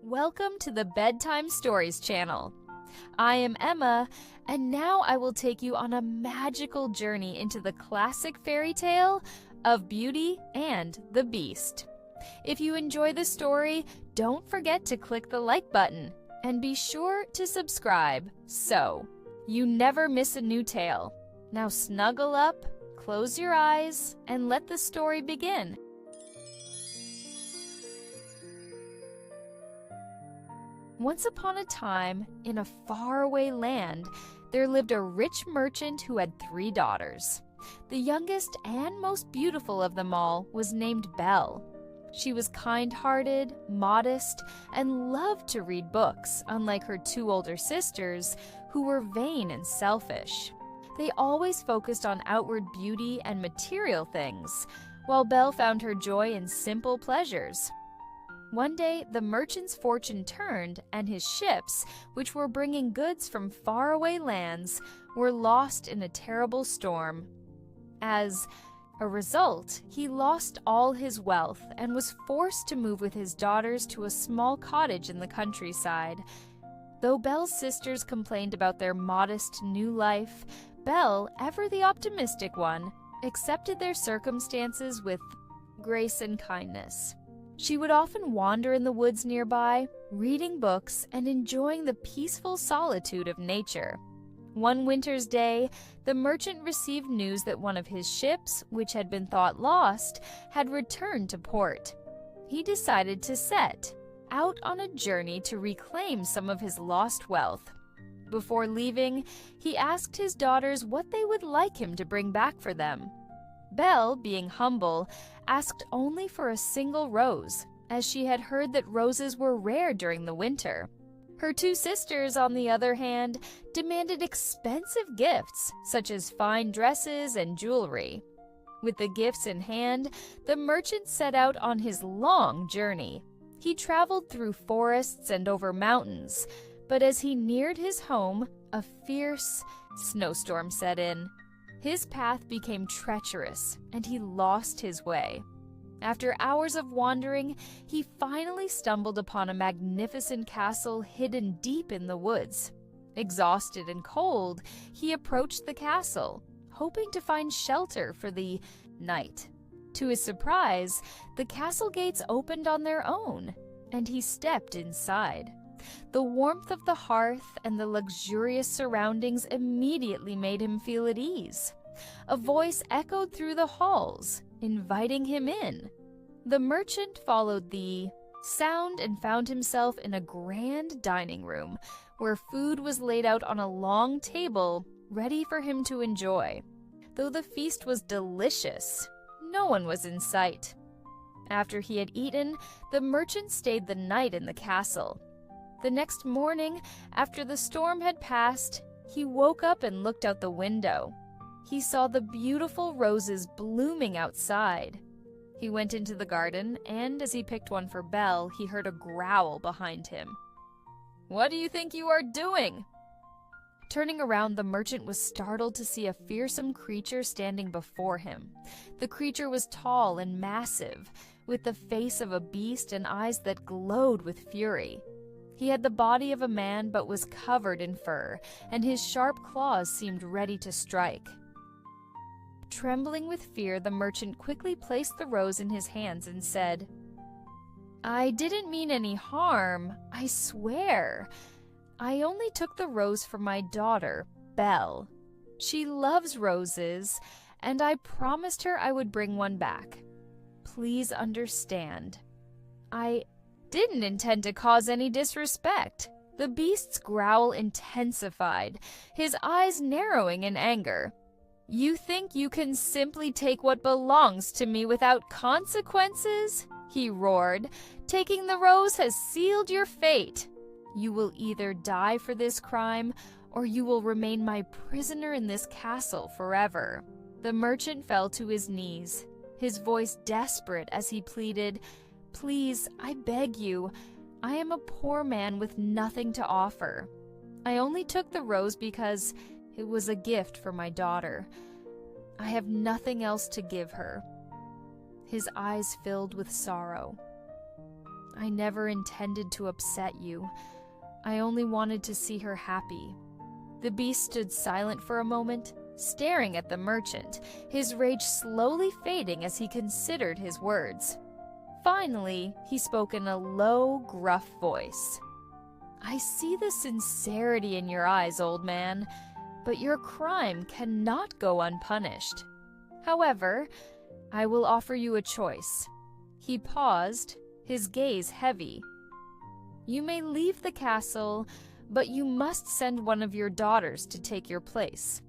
Welcome to the Bedtime Stories channel. I am Emma, and now I will take you on a magical journey into the classic fairy tale of Beauty and the Beast. If you enjoy the story, don't forget to click the like button and be sure to subscribe so you never miss a new tale. Now snuggle up, close your eyes, and let the story begin. Once upon a time, in a faraway land, there lived a rich merchant who had 3 daughters. The youngest and most beautiful of them all was named Belle. She was kind-hearted, modest, and loved to read books, unlike her 2 older sisters, who were vain and selfish. They always focused on outward beauty and material things, while Belle found her joy in simple pleasures. One day, the merchant's fortune turned, and his ships, which were bringing goods from faraway lands, were lost in a terrible storm. As a result, he lost all his wealth and was forced to move with his daughters to a small cottage in the countryside. Though Belle's sisters complained about their modest new life, Belle, ever the optimistic one, accepted their circumstances with grace and kindness. She would often wander in the woods nearby, reading books and enjoying the peaceful solitude of nature. One winter's day, the merchant received news that one of his ships, which had been thought lost, had returned to port. He decided to set out on a journey to reclaim some of his lost wealth. Before leaving, he asked his daughters what they would like him to bring back for them. Belle, being humble, asked only for a single rose, as she had heard that roses were rare during the winter. Her 2 sisters, on the other hand, demanded expensive gifts, such as fine dresses and jewelry. With the gifts in hand, the merchant set out on his long journey. He traveled through forests and over mountains, but as he neared his home, a fierce snowstorm set in. His path became treacherous, and he lost his way. After hours of wandering, he finally stumbled upon a magnificent castle hidden deep in the woods. Exhausted and cold, he approached the castle, hoping to find shelter for the night. To his surprise, the castle gates opened on their own, and he stepped inside. The warmth of the hearth and the luxurious surroundings immediately made him feel at ease. A voice echoed through the halls, inviting him in. The merchant followed the sound and found himself in a grand dining room, where food was laid out on a long table, ready for him to enjoy. Though the feast was delicious, no one was in sight. After he had eaten, the merchant stayed the night in the castle. The next morning, after the storm had passed, he woke up and looked out the window. He saw the beautiful roses blooming outside. He went into the garden, and as he picked one for Belle, he heard a growl behind him. "What do you think you are doing?" Turning around, the merchant was startled to see a fearsome creature standing before him. The creature was tall and massive, with the face of a beast and eyes that glowed with fury. He had the body of a man but was covered in fur, and his sharp claws seemed ready to strike. Trembling with fear, the merchant quickly placed the rose in his hands and said, "I didn't mean any harm, I swear. I only took the rose for my daughter, Belle. She loves roses, and I promised her I would bring one back. Please understand. I didn't intend to cause any disrespect." The beast's growl intensified, his eyes narrowing in anger. "You think you can simply take what belongs to me without consequences?" he roared. "Taking the rose has sealed your fate. You will either die for this crime, or you will remain my prisoner in this castle forever." The merchant fell to his knees, his voice desperate as he pleaded, "Please, I beg you. I am a poor man with nothing to offer. I only took the rose because it was a gift for my daughter. I have nothing else to give her." His eyes filled with sorrow. I never intended to upset you. I only wanted to see her happy." The beast stood silent for a moment, staring at the merchant, his rage slowly fading as he considered his words. Finally, he spoke in a low, gruff voice. "I see the sincerity in your eyes, old man, but your crime cannot go unpunished. However, I will offer you a choice." He paused, his gaze heavy. "You may leave the castle, but you must send one of your daughters to take your place.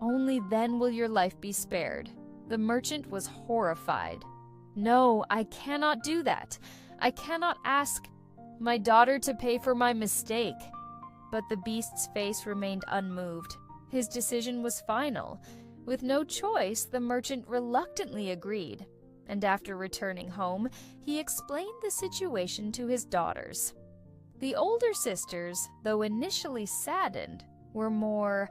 Only then will your life be spared." The merchant was horrified. "No, I cannot do that. I cannot ask my daughter to pay for my mistake." But the beast's face remained unmoved. His decision was final. With no choice, the merchant reluctantly agreed, and after returning home, he explained the situation to his daughters. The older sisters, though initially saddened, were more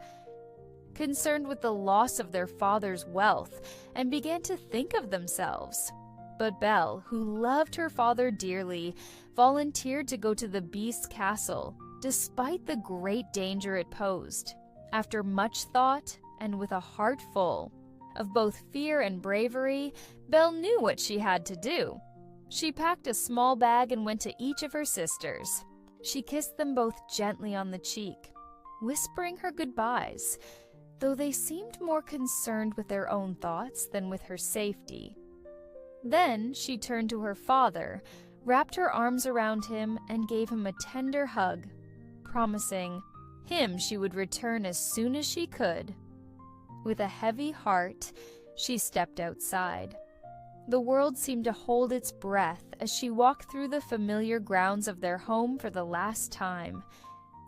concerned with the loss of their father's wealth and began to think of themselves. But Belle, who loved her father dearly, volunteered to go to the beast's castle, despite the great danger it posed. After much thought, and with a heart full of both fear and bravery, Belle knew what she had to do. She packed a small bag and went to each of her sisters. She kissed them both gently on the cheek, whispering her goodbyes, though they seemed more concerned with their own thoughts than with her safety. Then she turned to her father, wrapped her arms around him, and gave him a tender hug, promising him she would return as soon as she could. With a heavy heart, she stepped outside. The world seemed to hold its breath as she walked through the familiar grounds of their home for the last time.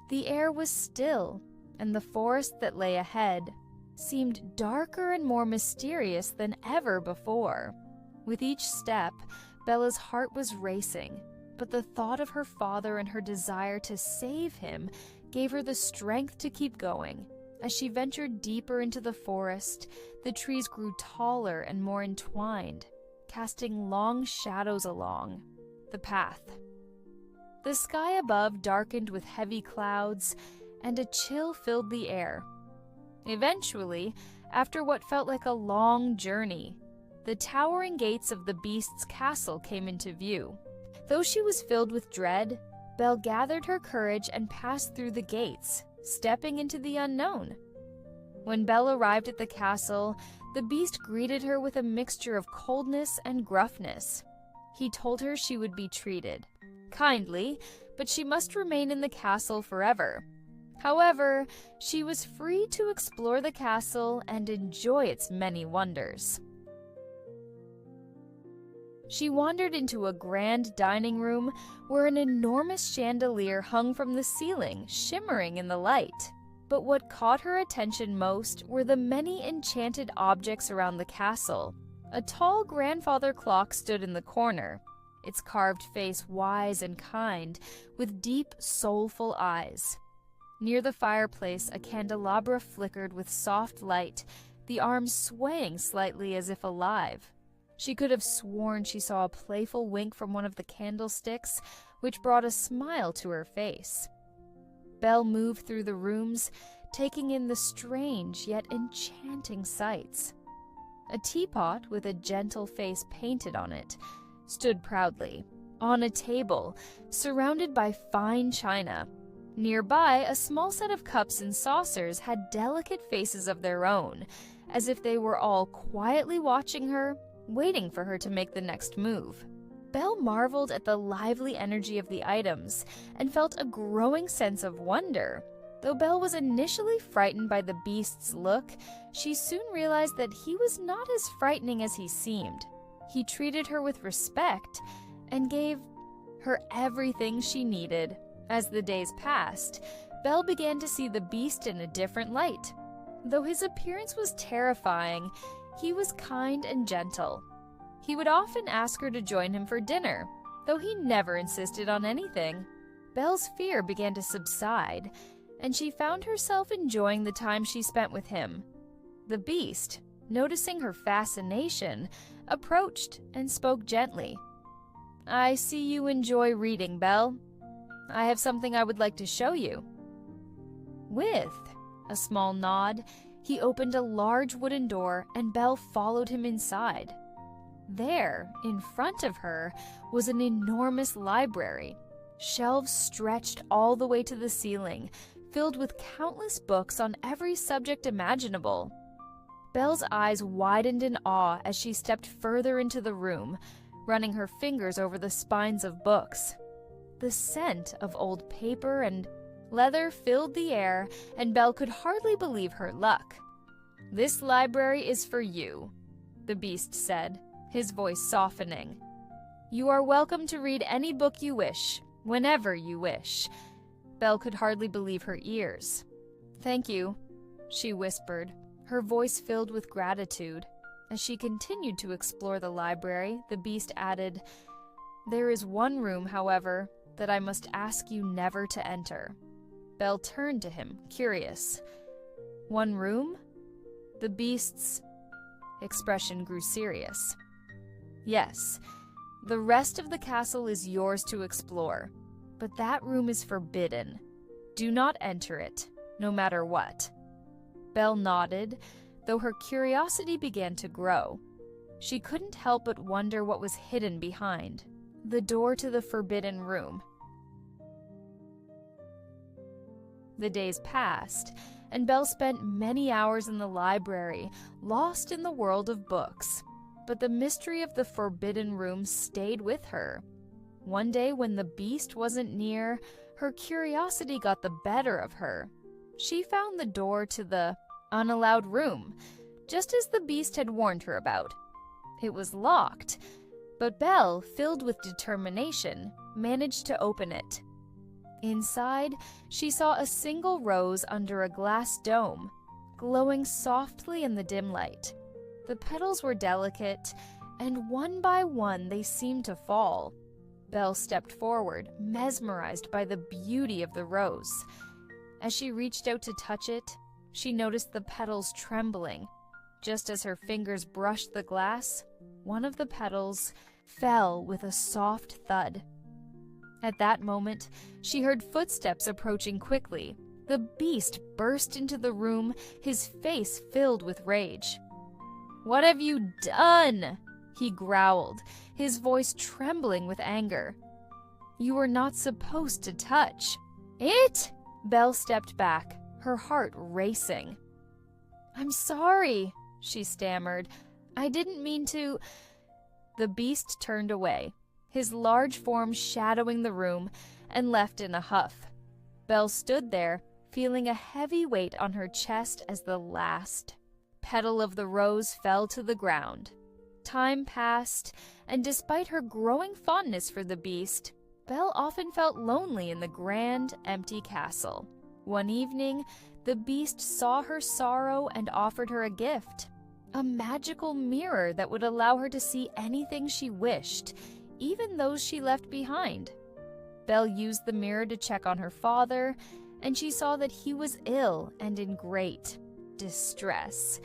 The air was still, and the forest that lay ahead seemed darker and more mysterious than ever before. With each step, Bella's heart was racing, but the thought of her father and her desire to save him gave her the strength to keep going. As she ventured deeper into the forest, the trees grew taller and more entwined, casting long shadows along the path. The sky above darkened with heavy clouds, and a chill filled the air. Eventually, after what felt like a long journey, the towering gates of the beast's castle came into view. Though she was filled with dread, Belle gathered her courage and passed through the gates, stepping into the unknown. When Belle arrived at the castle, the beast greeted her with a mixture of coldness and gruffness. He told her she would be treated kindly, but she must remain in the castle forever. However, she was free to explore the castle and enjoy its many wonders. She wandered into a grand dining room where an enormous chandelier hung from the ceiling, shimmering in the light. But what caught her attention most were the many enchanted objects around the castle. A tall grandfather clock stood in the corner, its carved face wise and kind, with deep, soulful eyes. Near the fireplace, a candelabra flickered with soft light, the arms swaying slightly as if alive. She could have sworn she saw a playful wink from one of the candlesticks, which brought a smile to her face. Belle moved through the rooms, taking in the strange yet enchanting sights. A teapot with a gentle face painted on it stood proudly on a table, surrounded by fine china. Nearby, a small set of cups and saucers had delicate faces of their own, as if they were all quietly watching her, waiting for her to make the next move. Belle marveled at the lively energy of the items and felt a growing sense of wonder. Though Belle was initially frightened by the beast's look, she soon realized that he was not as frightening as he seemed. He treated her with respect and gave her everything she needed. As the days passed, Belle began to see the beast in a different light. Though his appearance was terrifying, he was kind and gentle. He would often ask her to join him for dinner, though he never insisted on anything. Belle's fear began to subside, and she found herself enjoying the time she spent with him. The beast, noticing her fascination, approached and spoke gently. I see you enjoy reading, Belle. I have something I would like to show you." With a small nod, he opened a large wooden door and Belle followed him inside. There, in front of her, was an enormous library. Shelves stretched all the way to the ceiling, filled with countless books on every subject imaginable. Belle's eyes widened in awe as she stepped further into the room, running her fingers over the spines of books. The scent of old paper and leather filled the air, and Belle could hardly believe her luck. "This library is for you," the beast said, his voice softening. "You are welcome to read any book you wish, whenever you wish." Belle could hardly believe her ears. "Thank you," she whispered, her voice filled with gratitude. As she continued to explore the library, the beast added, "There is one room, however, that I must ask you never to enter." Belle turned to him, curious. "One room?" The beast's expression grew serious. "Yes, the rest of the castle is yours to explore, but that room is forbidden. Do not enter it, no matter what." Belle nodded, though her curiosity began to grow. She couldn't help but wonder what was hidden behind the door to the forbidden room. The days passed, and Belle spent many hours in the library, lost in the world of books. But the mystery of the forbidden room stayed with her. One day, when the beast wasn't near, her curiosity got the better of her. She found the door to the unallowed room, just as the beast had warned her about. It was locked, but Belle, filled with determination, managed to open it. Inside, she saw a single rose under a glass dome, glowing softly in the dim light. The petals were delicate, and one by one they seemed to fall. Belle stepped forward, mesmerized by the beauty of the rose. As she reached out to touch it, she noticed the petals trembling. Just as her fingers brushed the glass, one of the petals fell with a soft thud. At that moment, she heard footsteps approaching quickly. The beast burst into the room, his face filled with rage. "What have you done?" he growled, his voice trembling with anger. "You were not supposed to touch it." Belle stepped back, her heart racing. "I'm sorry," she stammered. "I didn't mean to." The beast turned away, his large form shadowing the room, and left in a huff. Belle stood there, feeling a heavy weight on her chest as the last petal of the rose fell to the ground. Time passed, and despite her growing fondness for the beast, Belle often felt lonely in the grand, empty castle. One evening, the beast saw her sorrow and offered her a gift, a magical mirror that would allow her to see anything she wished, even those she left behind. Belle used the mirror to check on her father, and she saw that he was ill and in great distress.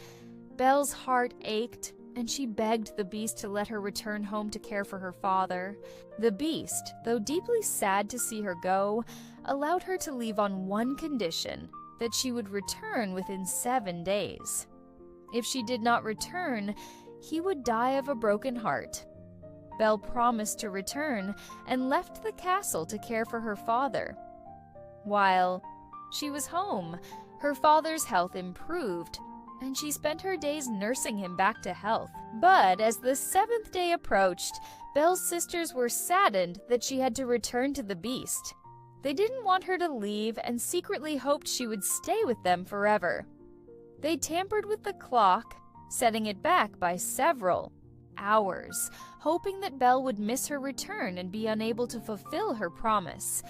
Belle's heart ached, and she begged the beast to let her return home to care for her father. The beast, though deeply sad to see her go, allowed her to leave on one condition, that she would return within 7 days. If she did not return, he would die of a broken heart. Belle promised to return and left the castle to care for her father. While she was home, her father's health improved, and she spent her days nursing him back to health. But as the 7th day approached, Belle's sisters were saddened that she had to return to the beast. They didn't want her to leave and secretly hoped she would stay with them forever. They tampered with the clock, setting it back by several hours, hoping that Belle would miss her return and be unable to fulfill her promise,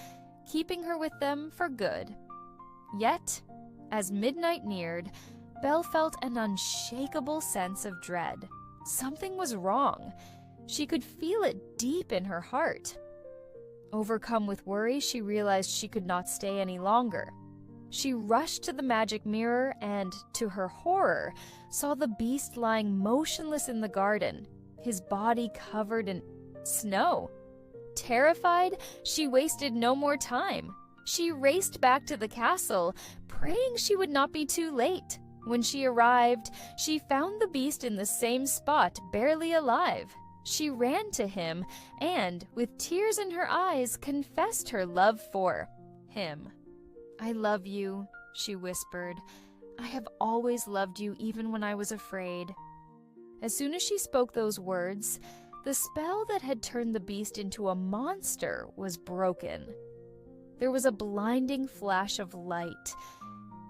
keeping her with them for good. Yet, as midnight neared, Belle felt an unshakable sense of dread. Something was wrong. She could feel it deep in her heart. Overcome with worry, she realized she could not stay any longer. She rushed to the magic mirror and, to her horror, saw the beast lying motionless in the garden, his body covered in snow. Terrified, she wasted no more time. She raced back to the castle, praying she would not be too late. When she arrived, she found the beast in the same spot, barely alive. She ran to him and, with tears in her eyes, confessed her love for him. "I love you," she whispered. "I have always loved you, even when I was afraid." As soon as she spoke those words, the spell that had turned the beast into a monster was broken. There was a blinding flash of light,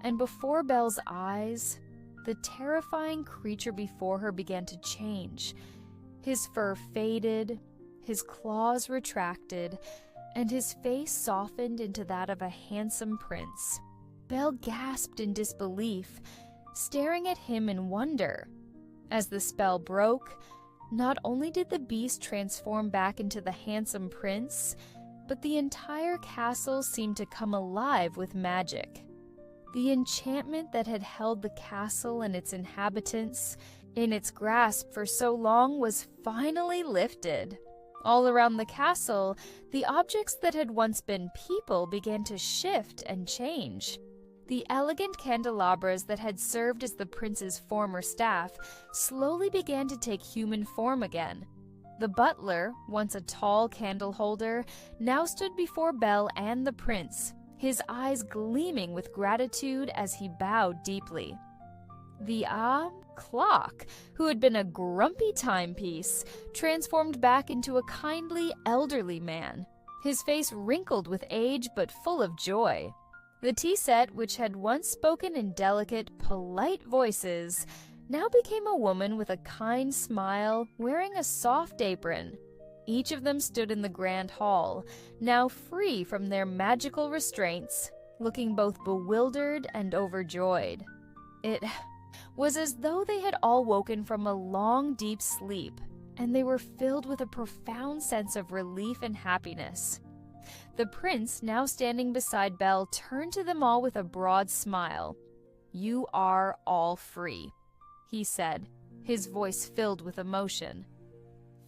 and before Belle's eyes, the terrifying creature before her began to change. His fur faded, his claws retracted, and his face softened into that of a handsome prince. Belle gasped in disbelief, staring at him in wonder. As the spell broke, not only did the beast transform back into the handsome prince, but the entire castle seemed to come alive with magic. The enchantment that had held the castle and its inhabitants in its grasp for so long was finally lifted. All around the castle, the objects that had once been people began to shift and change. The elegant candelabras that had served as the prince's former staff slowly began to take human form again. The butler, once a tall candle holder, now stood before Belle and the prince, his eyes gleaming with gratitude as he bowed deeply. The clock, who had been a grumpy timepiece, transformed back into a kindly, elderly man, his face wrinkled with age but full of joy. The tea set, which had once spoken in delicate, polite voices, now became a woman with a kind smile, wearing a soft apron. Each of them stood in the grand hall, now free from their magical restraints, looking both bewildered and overjoyed. It was as though they had all woken from a long, deep sleep, and they were filled with a profound sense of relief and happiness. The prince, now standing beside Belle, turned to them all with a broad smile. "You are all free," he said, his voice filled with emotion.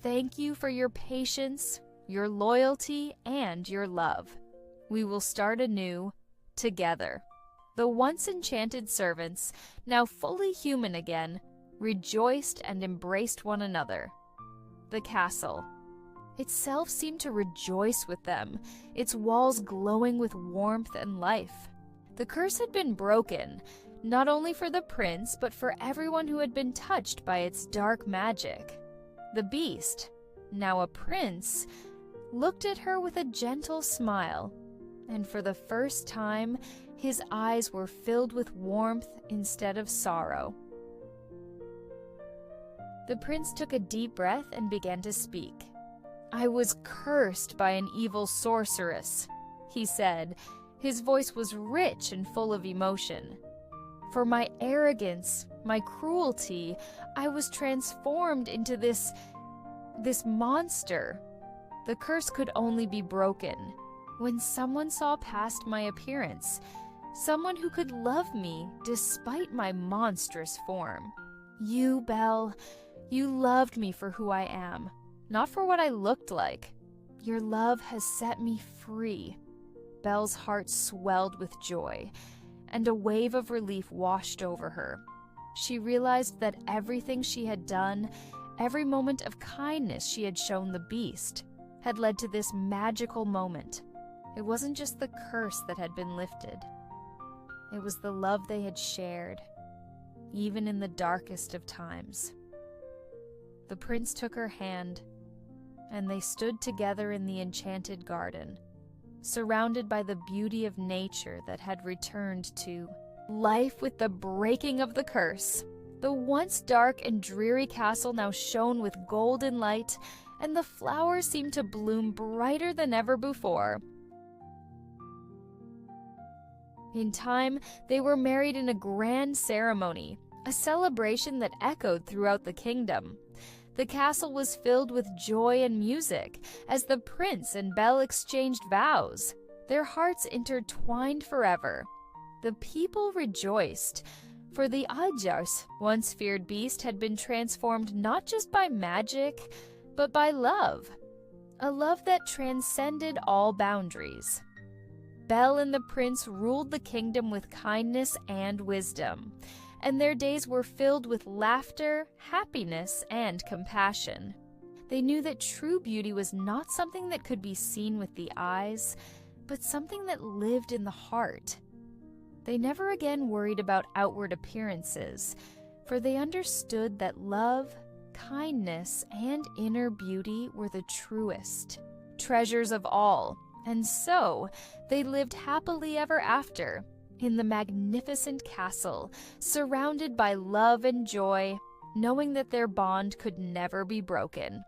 "Thank you for your patience, your loyalty, and your love. We will start anew, together." The once enchanted servants, now fully human again, rejoiced and embraced one another. The castle itself seemed to rejoice with them, its walls glowing with warmth and life. The curse had been broken, not only for the prince, but for everyone who had been touched by its dark magic. The beast, now a prince, looked at her with a gentle smile, and for the first time, his eyes were filled with warmth instead of sorrow. The prince took a deep breath and began to speak. "I was cursed by an evil sorceress," he said. His voice was rich and full of emotion. "For my arrogance, my cruelty, I was transformed into this monster. The curse could only be broken when someone saw past my appearance, someone who could love me despite my monstrous form. You, Belle, you loved me for who I am, not for what I looked like. Your love has set me free." Belle's heart swelled with joy, and a wave of relief washed over her. She realized that everything she had done, every moment of kindness she had shown the beast, had led to this magical moment. It wasn't just the curse that had been lifted. It was the love they had shared, even in the darkest of times. The prince took her hand, and they stood together in the enchanted garden, surrounded by the beauty of nature that had returned to life with the breaking of the curse. The once dark and dreary castle now shone with golden light, and the flowers seemed to bloom brighter than ever before. In time, they were married in a grand ceremony, a celebration that echoed throughout the kingdom. The castle was filled with joy and music as the prince and Belle exchanged vows, their hearts intertwined forever. The people rejoiced, for the Ajars, once feared beast, had been transformed not just by magic, but by love. a love that transcended all boundaries. Belle and the prince ruled the kingdom with kindness and wisdom, and their days were filled with laughter, happiness, and compassion. They knew that true beauty was not something that could be seen with the eyes, but something that lived in the heart. They never again worried about outward appearances, for they understood that love, kindness, and inner beauty were the truest treasures of all, and so they lived happily ever after in the magnificent castle, surrounded by love and joy, knowing that their bond could never be broken.